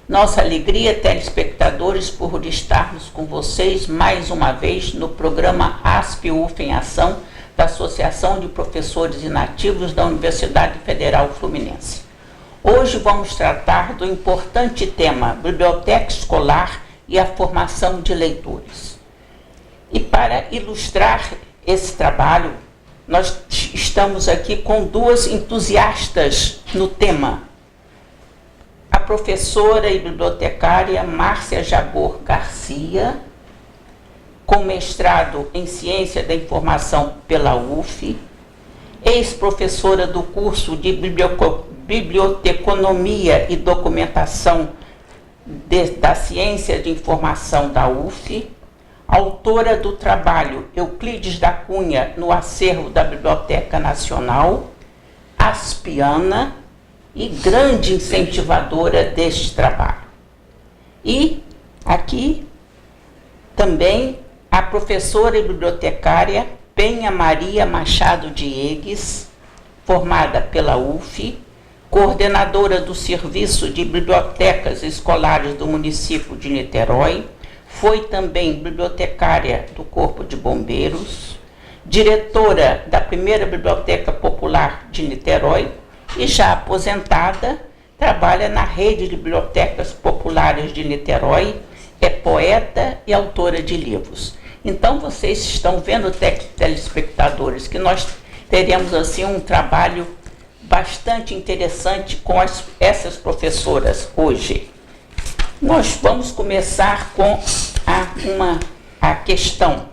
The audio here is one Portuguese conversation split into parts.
Nossa alegria, telespectadores, por estarmos com vocês mais uma vez no programa ASP-UF em Ação, da Associação de Professores Inativos da Universidade Federal Fluminense. Hoje vamos tratar do importante tema Biblioteca Escolar e a formação de leitores. E para ilustrar esse trabalho, nós estamos aqui com duas entusiastas no tema. A professora e bibliotecária Márcia Jabor Garcia, com mestrado em Ciência da Informação pela UF, ex-professora do curso de Biblioteconomia e Documentação da Ciência de Informação da UF, autora do trabalho Euclides da Cunha no acervo da Biblioteca Nacional, aspiana e grande incentivadora deste trabalho. E aqui também a professora e bibliotecária Penha Maria Machado Diegues, formada pela UF, coordenadora do Serviço de Bibliotecas Escolares do município de Niterói, foi também bibliotecária do Corpo de Bombeiros, diretora da primeira Biblioteca Popular de Niterói e, já aposentada, trabalha na Rede de Bibliotecas Populares de Niterói, é poeta e autora de livros. Então, vocês estão vendo, telespectadores, que nós teremos assim um trabalho bastante interessante com essas professoras hoje. Nós vamos começar com a questão: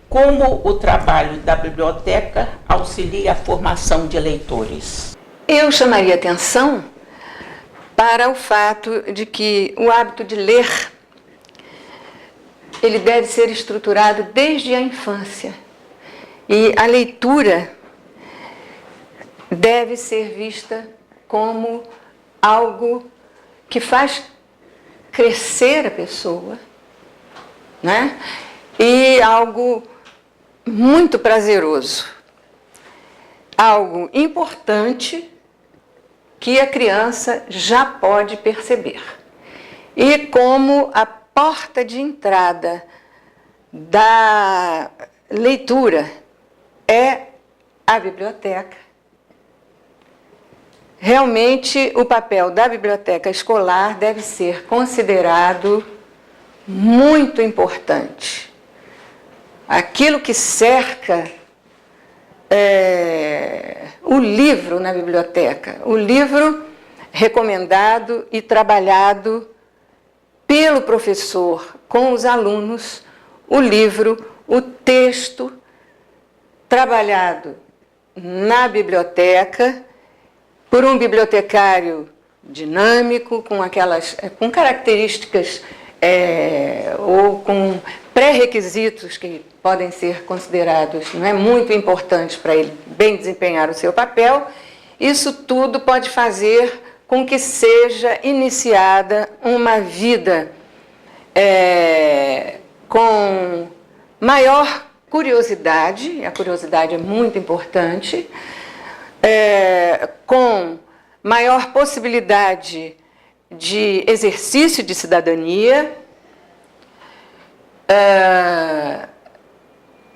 como o trabalho da biblioteca auxilia a formação de leitores? Eu chamaria atenção para o fato de que o hábito de ler ele deve ser estruturado desde a infância. E a leitura deve ser vista como algo que faz crescer a pessoa, né? E algo muito prazeroso, algo importante que a criança já pode perceber. E como a porta de entrada da leitura é a biblioteca, realmente o papel da biblioteca escolar deve ser considerado muito importante. Aquilo que cerca o livro na biblioteca, o livro recomendado e trabalhado pelo professor com os alunos, o livro, o texto trabalhado na biblioteca por um bibliotecário dinâmico, com características ou com pré-requisitos que podem ser considerados muito importantes para ele bem desempenhar o seu papel. Isso tudo pode fazer com que seja iniciada uma vida com maior curiosidade, a curiosidade é muito importante, com maior possibilidade de exercício de cidadania,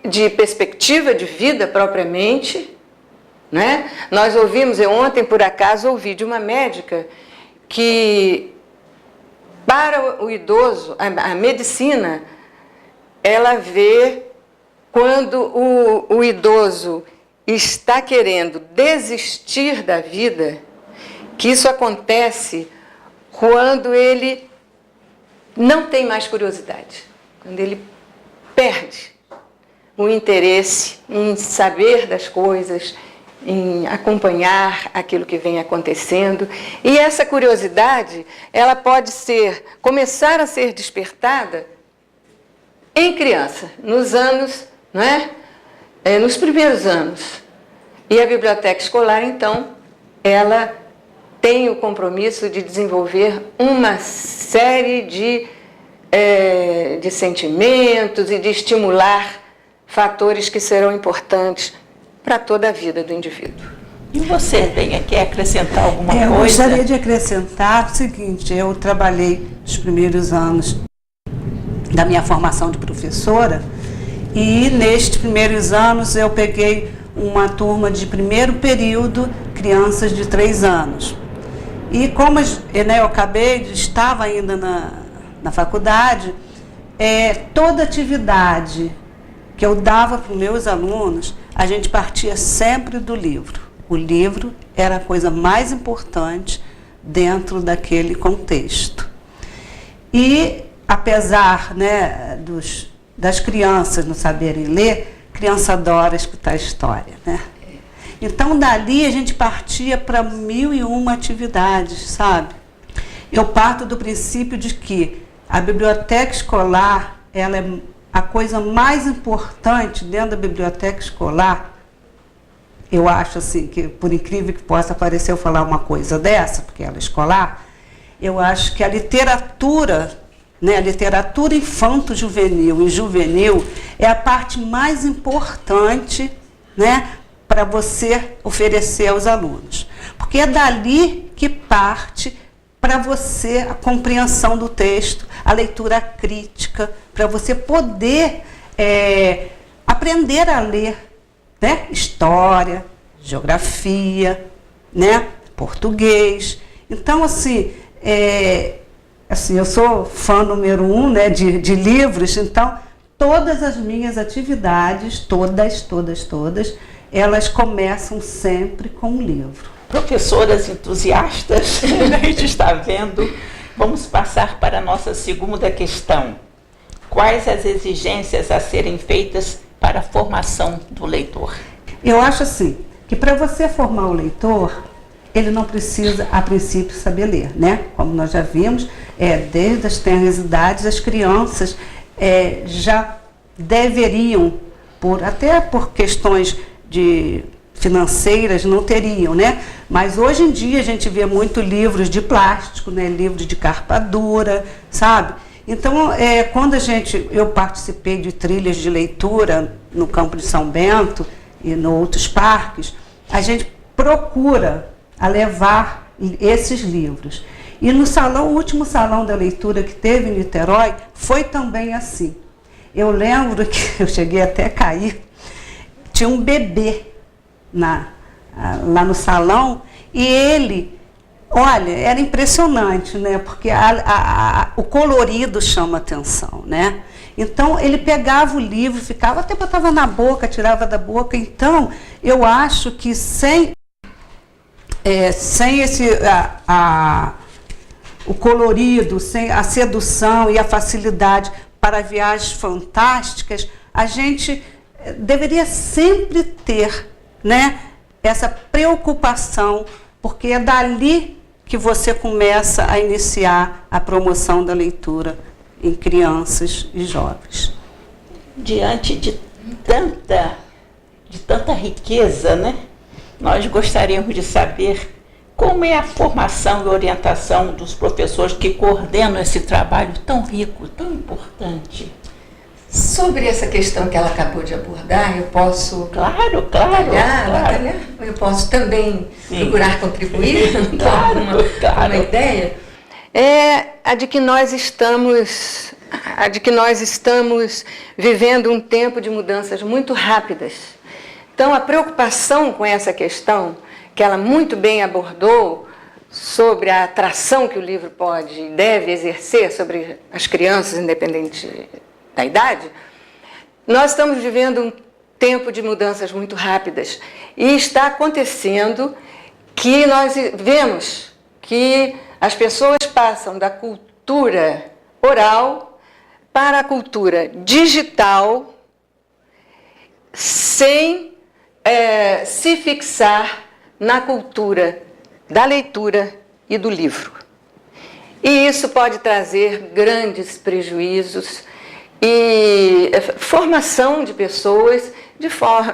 de perspectiva de vida propriamente, né? Nós ouvimos, eu ontem por acaso ouvi de uma médica que para o idoso, a medicina, ela vê quando o idoso está querendo desistir da vida, que isso acontece quando ele não tem mais curiosidade, quando ele perde o interesse em saber das coisas, em acompanhar aquilo que vem acontecendo. E essa curiosidade, ela pode começar a ser despertada em criança, nos anos, nos primeiros anos. E a biblioteca escolar, então, ela tem o compromisso de desenvolver uma série de sentimentos e de estimular fatores que serão importantes para toda a vida do indivíduo. E você, Denha, quer acrescentar alguma coisa? Eu gostaria de acrescentar o seguinte: eu trabalhei os primeiros anos da minha formação de professora e nestes primeiros anos eu peguei uma turma de primeiro período, crianças de 3 anos. E como eu estava ainda na faculdade, toda atividade que eu dava para os meus alunos, a gente partia sempre do livro. O livro era a coisa mais importante dentro daquele contexto. E, apesar, né, das crianças não saberem ler, criança adora escutar história, né? Então, dali a gente partia para 1001 atividades, sabe? Eu parto do princípio de que a biblioteca escolar, ela é a coisa mais importante dentro da biblioteca escolar. Eu acho assim, que por incrível que possa parecer eu falar uma coisa dessa, porque ela é escolar, eu acho que a literatura, né, a literatura infanto-juvenil e juvenil é a parte mais importante, né, para você oferecer aos alunos. Porque é dali que parte para você a compreensão do texto, a leitura crítica, para você poder aprender a ler, né, história, geografia, né, português. Então, assim, eu sou fã número 1, né, de livros, então todas as minhas atividades, todas, elas começam sempre com um livro. Professoras entusiastas, a gente está vendo. Vamos passar para a nossa segunda questão. Quais as exigências a serem feitas para a formação do leitor? Eu acho assim, que para você formar o leitor, ele não precisa, a princípio, saber ler, né? Como nós já vimos, desde as tenras idades, as crianças já deveriam, até por questões financeiras, não teriam, né? Mas hoje em dia a gente vê muito livros de plástico, né? Livros de capa dura, sabe? Então, quando eu participei de trilhas de leitura no Campo de São Bento e em outros parques, a gente procura levar esses livros. E no o último salão da leitura que teve em Niterói, foi também assim. Eu lembro que eu cheguei até a cair, tinha um bebê lá no salão e ele, olha, era impressionante, né? Porque o colorido chama atenção, né? Então, ele pegava o livro, ficava, até botava na boca, tirava da boca. Então, eu acho que sem o colorido, sem a sedução e a facilidade para viagens fantásticas, a gente deveria sempre ter, né, essa preocupação, porque é dali que você começa a iniciar a promoção da leitura em crianças e jovens. Diante de tanta riqueza, né, nós gostaríamos de saber como é a formação e orientação dos professores que coordenam esse trabalho tão rico, tão importante. Sobre essa questão que ela acabou de abordar, eu posso batalhar, eu posso também procurar contribuir com uma ideia. É a de que nós estamos vivendo um tempo de mudanças muito rápidas. Então, a preocupação com essa questão, que ela muito bem abordou, sobre a atração que o livro pode e deve exercer sobre as crianças, independente da idade, nós estamos vivendo um tempo de mudanças muito rápidas e está acontecendo que nós vemos que as pessoas passam da cultura oral para a cultura digital sem se fixar na cultura da leitura e do livro. E isso pode trazer grandes prejuízos e formação de pessoas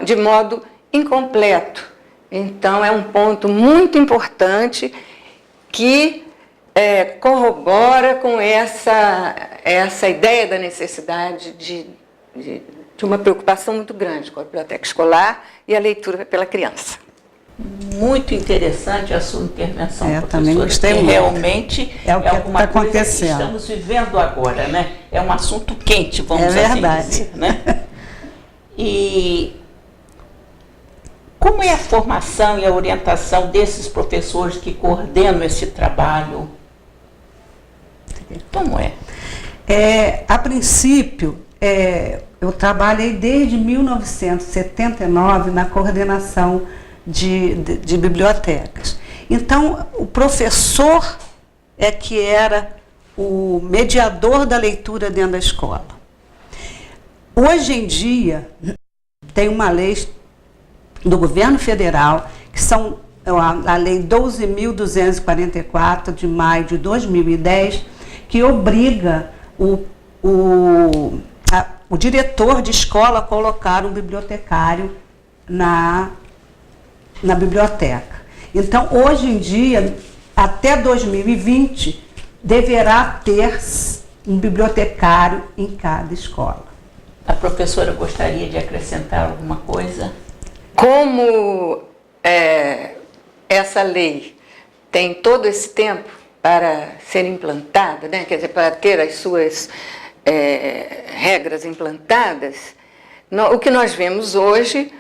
de modo incompleto. Então, é um ponto muito importante que corrobora com essa ideia da necessidade de uma preocupação muito grande com a biblioteca escolar e a leitura pela criança. Muito interessante a sua intervenção, professora. Também gostei muito. Realmente é o que alguma está coisa acontecendo. Que estamos vivendo agora, né? É um assunto quente, vamos assim dizer, né? E como é a formação e a orientação desses professores que coordenam esse trabalho? Como é? A princípio, eu trabalhei desde 1979 na coordenação de bibliotecas. Então, o professor é que era o mediador da leitura dentro da escola. Hoje em dia, tem uma lei do governo federal, que são a Lei 12.244, de maio de 2010, que obriga o diretor de escola a colocar um bibliotecário na biblioteca. Então, hoje em dia, até 2020, deverá ter um bibliotecário em cada escola. A professora gostaria de acrescentar alguma coisa? Como essa lei tem todo esse tempo para ser implantada, né? Quer dizer, para ter as suas regras implantadas, o que nós vemos hoje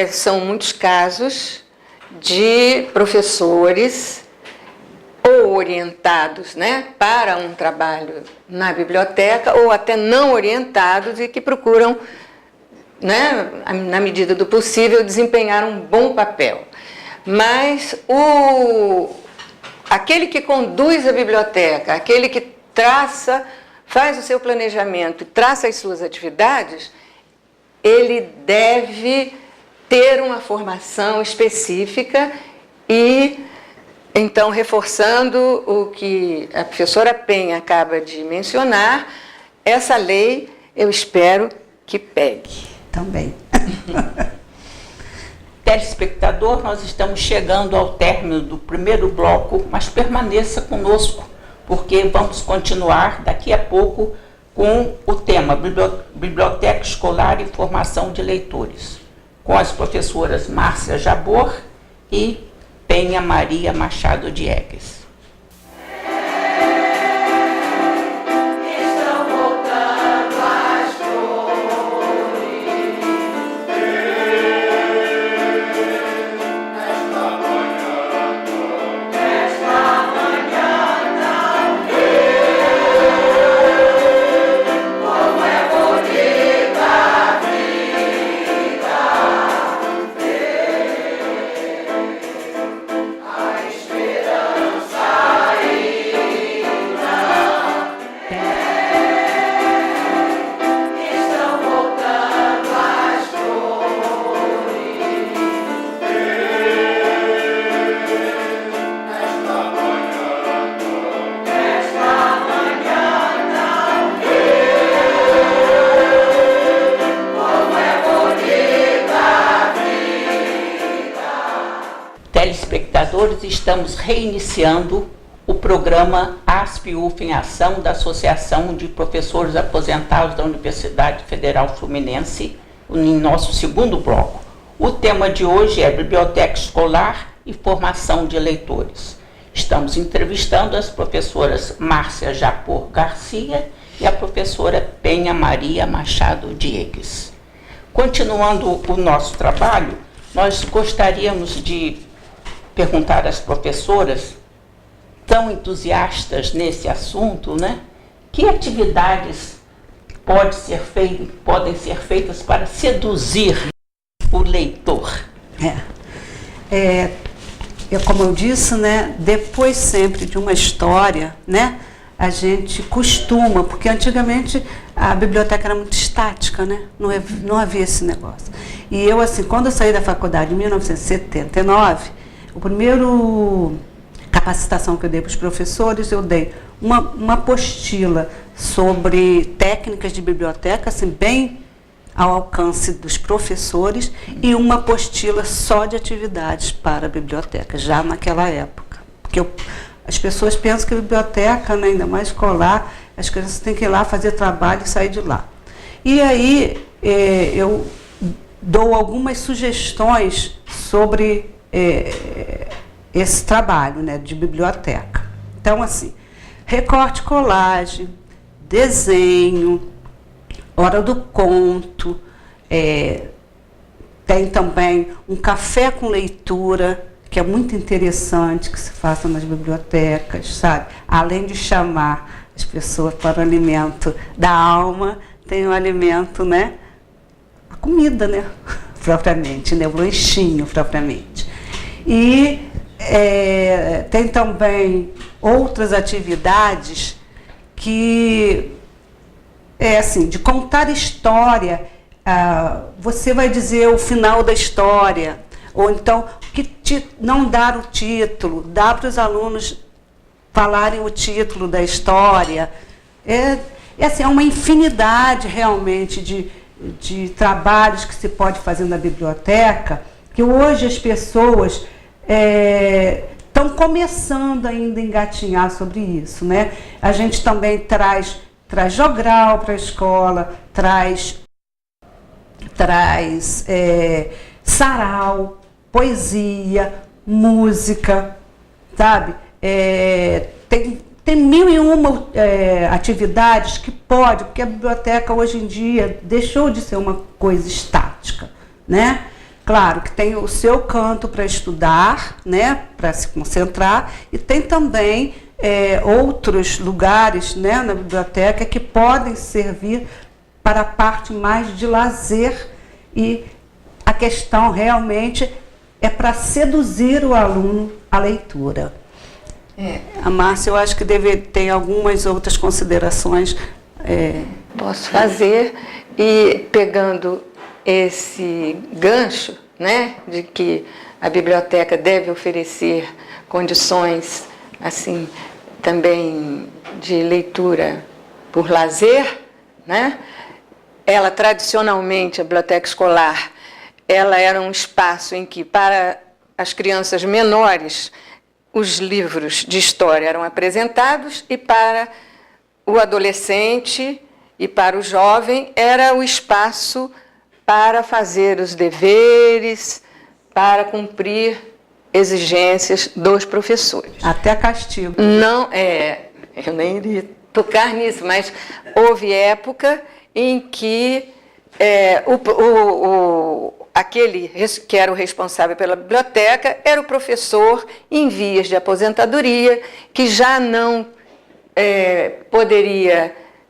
são muitos casos de professores ou orientados, né, para um trabalho na biblioteca, ou até não orientados e que procuram, né, na medida do possível, desempenhar um bom papel. Mas aquele que conduz a biblioteca, aquele que faz o seu planejamento e traça as suas atividades, ele deve ter uma formação específica e, então, reforçando o que a professora Penha acaba de mencionar, essa lei eu espero que pegue. Também. Telespectador, nós estamos chegando ao término do primeiro bloco, mas permaneça conosco, porque vamos continuar daqui a pouco com o tema Biblioteca Escolar e Formação de Leitores, com as professoras Márcia Jabor e Penha Maria Machado Diegues. Telespectadores, estamos reiniciando o programa ASP-UF em Ação da Associação de Professores Aposentados da Universidade Federal Fluminense, em nosso segundo bloco. O tema de hoje é Biblioteca Escolar e Formação de Leitores. Estamos entrevistando as professoras Márcia Jabor Garcia e a professora Penha Maria Machado Diegues. Continuando o nosso trabalho, nós gostaríamos de perguntar às professoras, tão entusiastas nesse assunto, né? Que atividades podem ser feitas para seduzir o leitor? Como eu disse, né, depois sempre de uma história, né, a gente costuma, porque antigamente a biblioteca era muito estática, né, não havia esse negócio. E eu, assim, quando eu saí da faculdade em 1979, o primeiro capacitação que eu dei para os professores, eu dei uma apostila sobre técnicas de biblioteca, assim, bem ao alcance dos professores, e uma apostila só de atividades para a biblioteca, já naquela época. Porque as pessoas pensam que a biblioteca, né, ainda mais escolar, as crianças têm que ir lá fazer trabalho e sair de lá. E aí eu dou algumas sugestões sobre esse trabalho, né, de biblioteca. Então, assim, recorte, colagem, desenho, hora do conto, tem também um café com leitura, que é muito interessante que se faça nas bibliotecas, sabe? Além de chamar as pessoas para o alimento da alma, tem o alimento, né? A comida, né? Propriamente, né? O lanchinho, propriamente. E tem também outras atividades que assim, de contar história. Você vai dizer o final da história, ou então não dar o título, dar para os alunos falarem o título da história. Assim, é uma infinidade realmente de trabalhos que se pode fazer na biblioteca, que hoje as pessoas estão começando ainda a engatinhar sobre isso, né? A gente também traz jogral para a escola, traz sarau, poesia, música, sabe? Tem mil e uma atividades que pode, porque a biblioteca hoje em dia deixou de ser uma coisa estática, né? Claro que tem o seu canto para estudar, né? Para se concentrar, e tem também outros lugares, né, na biblioteca que podem servir para a parte mais de lazer, e a questão realmente é para seduzir o aluno à leitura. A Márcia, eu acho que tem algumas outras considerações. Posso fazer, e pegando esse gancho, né, de que a biblioteca deve oferecer condições assim também de leitura por lazer, né? Ela, tradicionalmente, a biblioteca escolar, ela era um espaço em que, para as crianças menores, os livros de história eram apresentados, e para o adolescente e para o jovem era o espaço para fazer os deveres, para cumprir exigências dos professores. Até castigo. Não, eu nem iria tocar nisso, mas houve época em que aquele que era o responsável pela biblioteca era o professor em vias de aposentadoria, que já não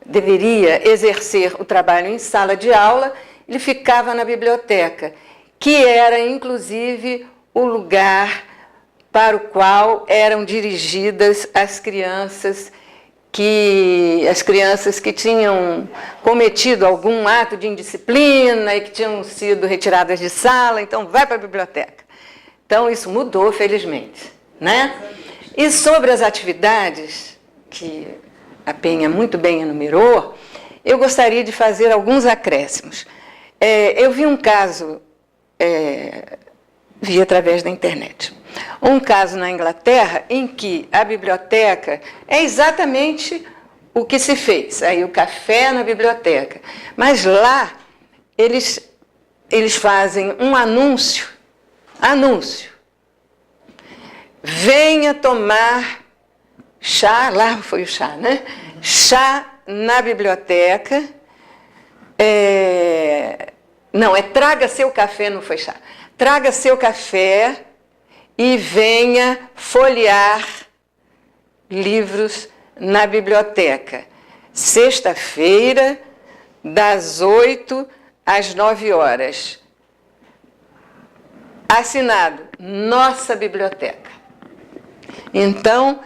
deveria exercer o trabalho em sala de aula. Ele ficava na biblioteca, que era, inclusive, o lugar para o qual eram dirigidas as crianças que tinham cometido algum ato de indisciplina e que tinham sido retiradas de sala. Então, vai para a biblioteca. Então, isso mudou, felizmente, né? E sobre as atividades, que a Penha muito bem enumerou, eu gostaria de fazer alguns acréscimos. Eu vi um caso, vi através da internet, um caso na Inglaterra em que a biblioteca é exatamente o que se fez, aí o café na biblioteca, mas lá eles fazem um anúncio, venha tomar chá, lá foi o chá, né? Chá na biblioteca, traga seu café, não foi chá, traga seu café e venha folhear livros na biblioteca. Sexta-feira, das 8 às 9 horas. Assinado, Nossa Biblioteca. Então,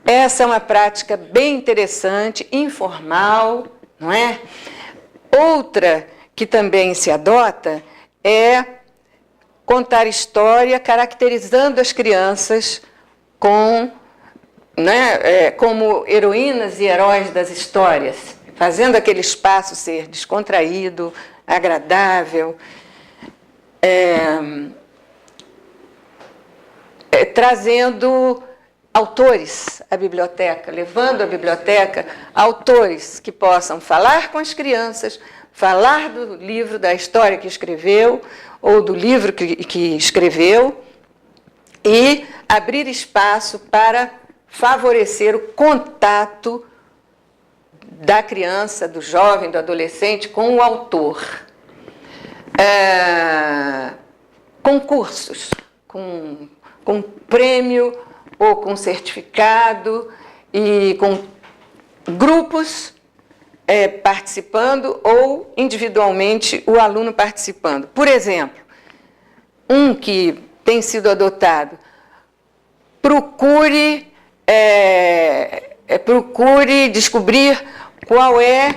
essa é uma prática bem interessante, informal, não é? Outra que também se adota é contar história caracterizando as crianças como heroínas e heróis das histórias, fazendo aquele espaço ser descontraído, agradável, trazendo autores à biblioteca, levando à biblioteca autores que possam falar com as crianças, falar do livro, da história que escreveu, ou do livro que escreveu, e abrir espaço para favorecer o contato da criança, do jovem, do adolescente com o autor. Concursos, com prêmio ou com certificado e com grupos participando ou individualmente o aluno participando. Por exemplo, um que tem sido adotado, procure descobrir qual é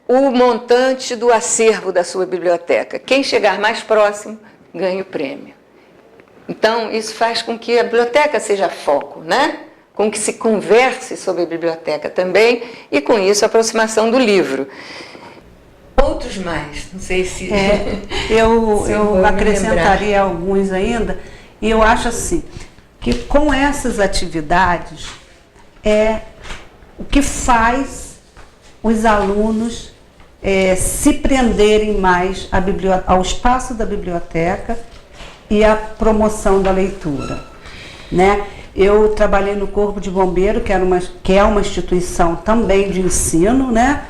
o montante do acervo da sua biblioteca. Quem chegar mais próximo ganha o prêmio. Então, isso faz com que a biblioteca seja foco, né? Com que se converse sobre a biblioteca também, e com isso a aproximação do livro. Outros mais, não sei se... eu acrescentaria alguns ainda, e eu acho assim, que com essas atividades o que faz os alunos se prenderem mais ao espaço da biblioteca e à promoção da leitura, né? Eu trabalhei no Corpo de Bombeiro, que é uma instituição também de ensino, né?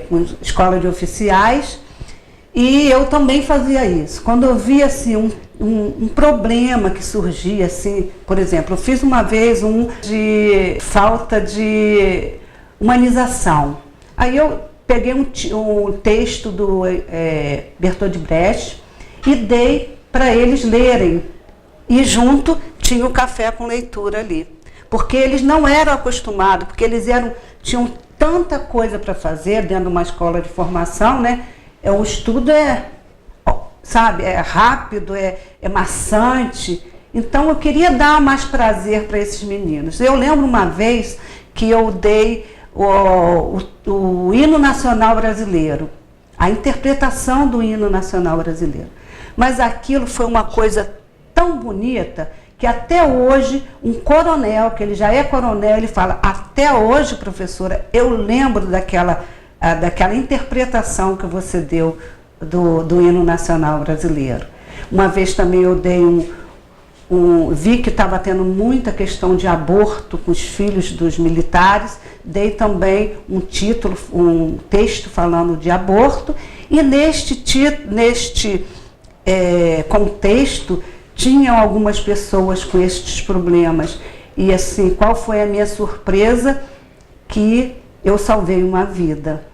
Com escola de oficiais, e eu também fazia isso. Quando eu via assim, um problema que surgia, assim, por exemplo, eu fiz uma vez de falta de humanização. Aí eu peguei um texto do Bertolt Brecht e dei para eles lerem. E junto tinha o café com leitura ali. Porque eles não eram acostumados, porque eles tinham tanta coisa para fazer dentro de uma escola de formação, né? O estudo é rápido, é maçante. Então eu queria dar mais prazer para esses meninos. Eu lembro uma vez que eu dei o hino nacional brasileiro, a interpretação do hino nacional brasileiro. Mas aquilo foi uma coisa tão bonita que até hoje um coronel, que ele já é coronel, ele fala: até hoje, professora, eu lembro daquela interpretação que você deu do hino nacional brasileiro. Uma vez também eu dei vi que estava tendo muita questão de aborto com os filhos dos militares, dei também um texto falando de aborto, e neste contexto tinham algumas pessoas com estes problemas. E assim, qual foi a minha surpresa? Que eu salvei uma vida,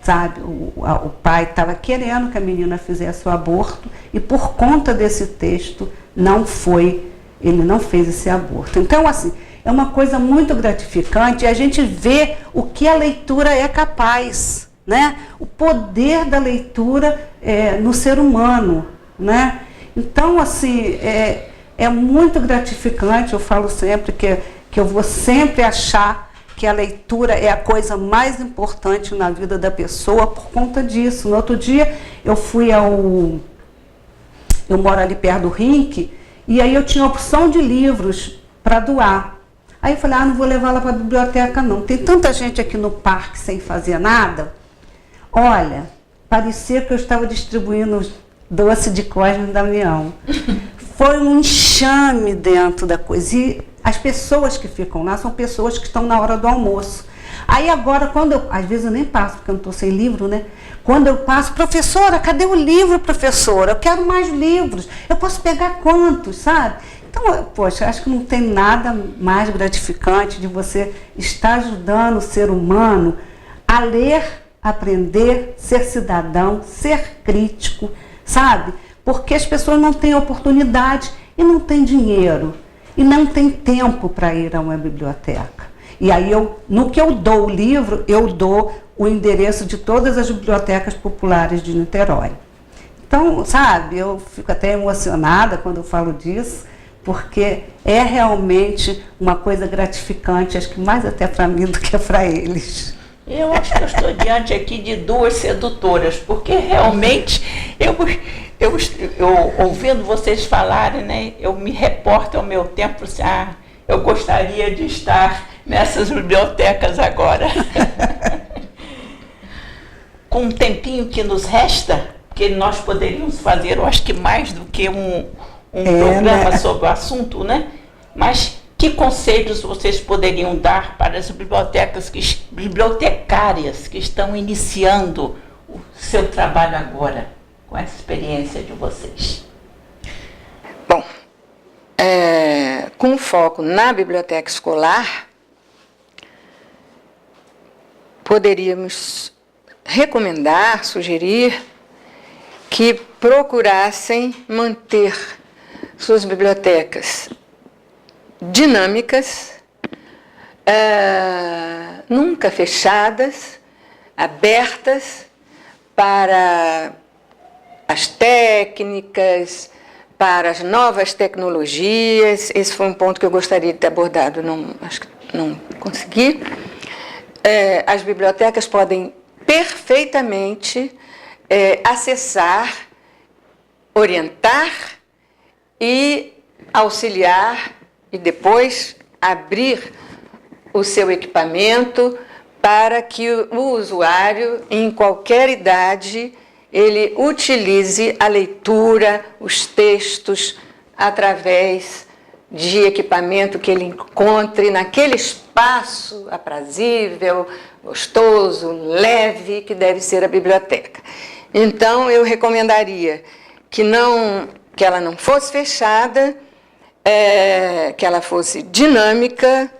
sabe? O pai estava querendo que a menina fizesse o aborto e por conta desse texto ele não fez esse aborto. Então, assim, é uma coisa muito gratificante e a gente vê o que a leitura é capaz, né? O poder da leitura no ser humano, né? Então, assim, é muito gratificante. Eu falo sempre que eu vou sempre achar que a leitura é a coisa mais importante na vida da pessoa por conta disso. No outro dia, eu moro ali perto do RINC, e aí eu tinha a opção de livros para doar. Aí eu falei: não vou levar lá para a biblioteca não. Tem tanta gente aqui no parque sem fazer nada. Olha, parecia que eu estava distribuindo doce de Cosme e Damião. Foi um enxame dentro da coisa. E as pessoas que ficam lá são pessoas que estão na hora do almoço. Aí agora, às vezes eu nem passo, porque eu não estou sem livro, né? Quando eu passo: professora, cadê o livro, professora? Eu quero mais livros. Eu posso pegar quantos, sabe? Então, poxa, acho que não tem nada mais gratificante de você estar ajudando o ser humano a ler, aprender, ser cidadão, ser crítico, sabe? Porque as pessoas não têm oportunidade e não têm dinheiro e não têm tempo para ir a uma biblioteca. E aí, no que eu dou o livro, eu dou o endereço de todas as bibliotecas populares de Niterói. Então, sabe, eu fico até emocionada quando eu falo disso, porque é realmente uma coisa gratificante, acho que mais até para mim do que para eles. Eu acho que eu estou diante aqui de duas sedutoras, porque realmente eu ouvindo vocês falarem, né, eu me reporto ao meu tempo, assim, eu gostaria de estar nessas bibliotecas agora. Com o tempinho que nos resta, porque nós poderíamos fazer, eu acho que mais do que programa né? sobre o assunto, né? Mas que conselhos vocês poderiam dar para as bibliotecárias que estão iniciando o seu trabalho agora, com essa experiência de vocês? Bom, com foco na biblioteca escolar, poderíamos recomendar, sugerir que procurassem manter suas bibliotecas dinâmicas, nunca fechadas, abertas para as técnicas, para as novas tecnologias. Esse foi um ponto que eu gostaria de ter abordado, acho que não consegui. As bibliotecas podem perfeitamente acessar, orientar e auxiliar e depois abrir o seu equipamento para que o usuário, em qualquer idade, ele utilize a leitura, os textos, através de equipamento que ele encontre naquele espaço aprazível, gostoso, leve, que deve ser a biblioteca. Então, eu recomendaria que ela não fosse fechada, que ela fosse dinâmica,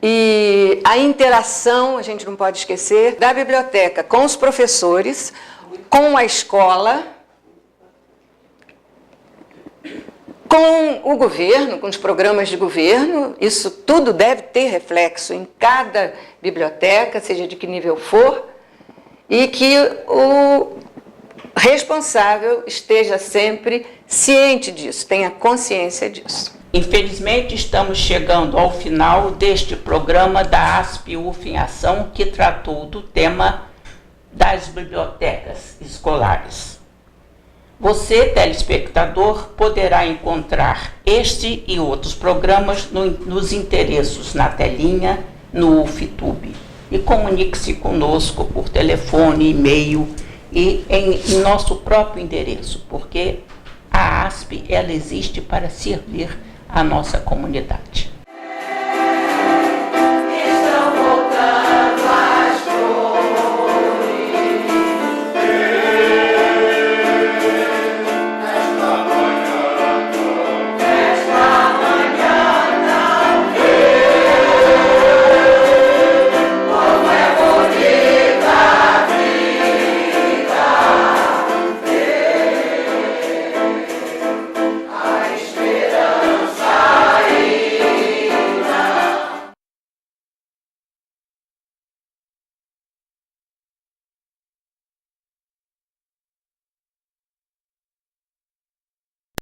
e a interação, a gente não pode esquecer, da biblioteca com os professores, com a escola, com o governo, com os programas de governo. Isso tudo deve ter reflexo em cada biblioteca, seja de que nível for, e que o responsável esteja sempre ciente disso, tenha consciência disso. Infelizmente, estamos chegando ao final deste programa da ASP-UF em Ação, que tratou do tema das bibliotecas escolares. Você, telespectador, poderá encontrar este e outros programas nos endereços na telinha, no UFTube. E comunique-se conosco por telefone, e-mail e em nosso próprio endereço, porque a ASP ela existe para servir a nossa comunidade.